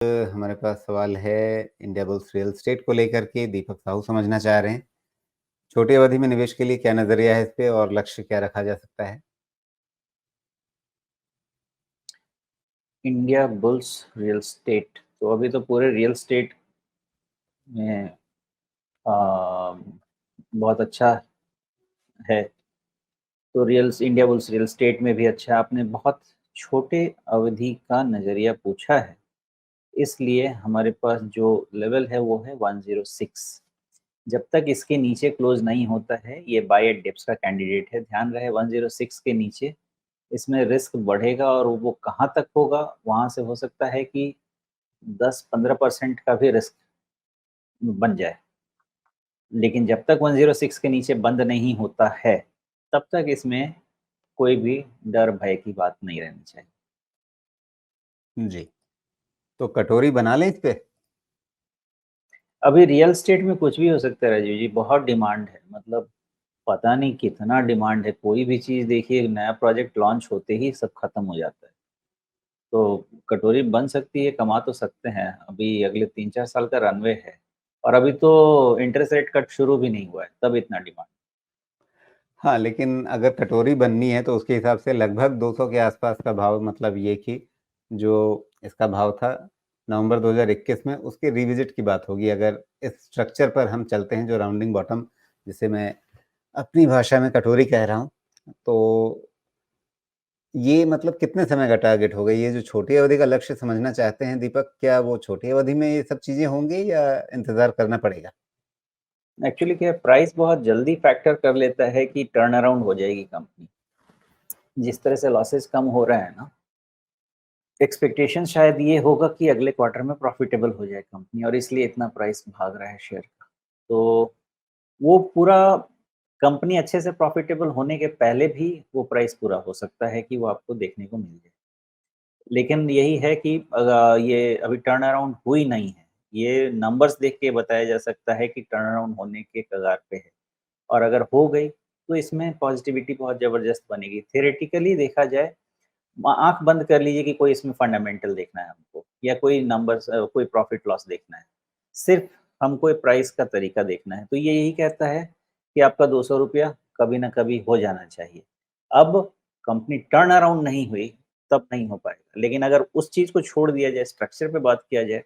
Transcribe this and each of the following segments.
हमारे पास सवाल है इंडिया बुल्स रियल एस्टेट को लेकर के। दीपक साहू समझना चाह रहे हैं, छोटी अवधि में निवेश के लिए क्या नजरिया है इस पे और लक्ष्य क्या रखा जा सकता है? इंडिया बुल्स रियल स्टेट तो अभी तो पूरे रियल स्टेट में बहुत अच्छा है। तो इंडिया बुल्स रियल स्टेट में भी अच्छा है। आपने बहुत छोटे अवधि का नज़रिया पूछा है, इसलिए हमारे पास जो लेवल है वो है 106। जब तक इसके नीचे क्लोज नहीं होता है ये बाय एट डिप्स का कैंडिडेट है। ध्यान रहे 106 के नीचे इसमें रिस्क बढ़ेगा और वो कहाँ तक होगा, वहाँ से हो सकता है कि 10-15% का भी रिस्क बन जाए। लेकिन जब तक 106 के नीचे बंद नहीं होता है तब तक इसमें कोई भी डर भय की बात नहीं रहनी चाहिए। जी, तो कटोरी बना लें इस पे? अभी रियल स्टेट में कुछ भी हो सकता है राजीव जी, बहुत डिमांड है। मतलब पता नहीं कितना डिमांड है। कोई भी चीज़ देखिए, नया प्रोजेक्ट लॉन्च होते ही सब खत्म हो जाता है। तो कटोरी बन सकती है, कमा तो सकते हैं। अभी अगले 3-4 साल का रनवे है और अभी तो इंटरेस्ट रेट कट शुरू भी नहीं हुआ है, तब इतना डिमांड। हाँ, लेकिन अगर कटोरी बननी है तो उसके हिसाब से लगभग 200 के आसपास का भाव, मतलब ये कि जो इसका भाव था नवंबर 2021 में, उसके रिविजिट की बात होगी। अगर इस स्ट्रक्चर पर हम चलते हैं, जो राउंडिंग बॉटम, जिसे मैं अपनी भाषा में कटोरी कह रहा हूँ, तो ये मतलब कितने समय का टारगेट होगा? ये जो छोटी अवधि का लक्ष्य समझना चाहते हैं दीपक, क्या वो छोटी अवधि में ये सब चीजें होंगी या इंतजार करना पड़ेगा? एक्चुअली क्या, प्राइस बहुत जल्दी फैक्टर कर लेता है कि टर्न अराउंड हो जाएगी कंपनी। जिस तरह से लॉसेस कम हो रहा है ना, एक्सपेक्टेशन शायद ये होगा कि अगले क्वार्टर में प्रॉफिटेबल हो जाए कंपनी, और इसलिए इतना प्राइस भाग रहा है शेयर का। तो वो पूरा कंपनी अच्छे से प्रॉफिटेबल होने के पहले भी वो प्राइस पूरा हो सकता है कि वो आपको देखने को मिल जाए। लेकिन यही है कि ये अभी टर्न अराउंड हुई नहीं है। ये नंबर्स देख के बताया जा सकता है कि टर्न अराउंड होने के कगार पे है। और अगर हो गई तो इसमें पॉजिटिविटी बहुत ज़बरदस्त बनेगी। थियोरेटिकली देखा जाए, आँख बंद कर लीजिए कि कोई इसमें फंडामेंटल देखना है हमको या कोई नंबर्स, कोई प्रॉफिट लॉस देखना है। सिर्फ़ हमको प्राइस का तरीका देखना है। तो ये यही कहता है कि आपका ₹200 कभी न कभी हो जाना चाहिए। अब कंपनी टर्न अराउंड नहीं हुई, तब नहीं हो पाएगा। लेकिन अगर उस चीज़ को छोड़ दिया जाए, स्ट्रक्चर पे बात किया जाए,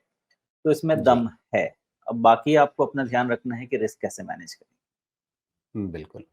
तो इसमें जी, दम है। अब बाकी आपको अपना ध्यान रखना है कि रिस्क कैसे मैनेज करें। बिल्कुल।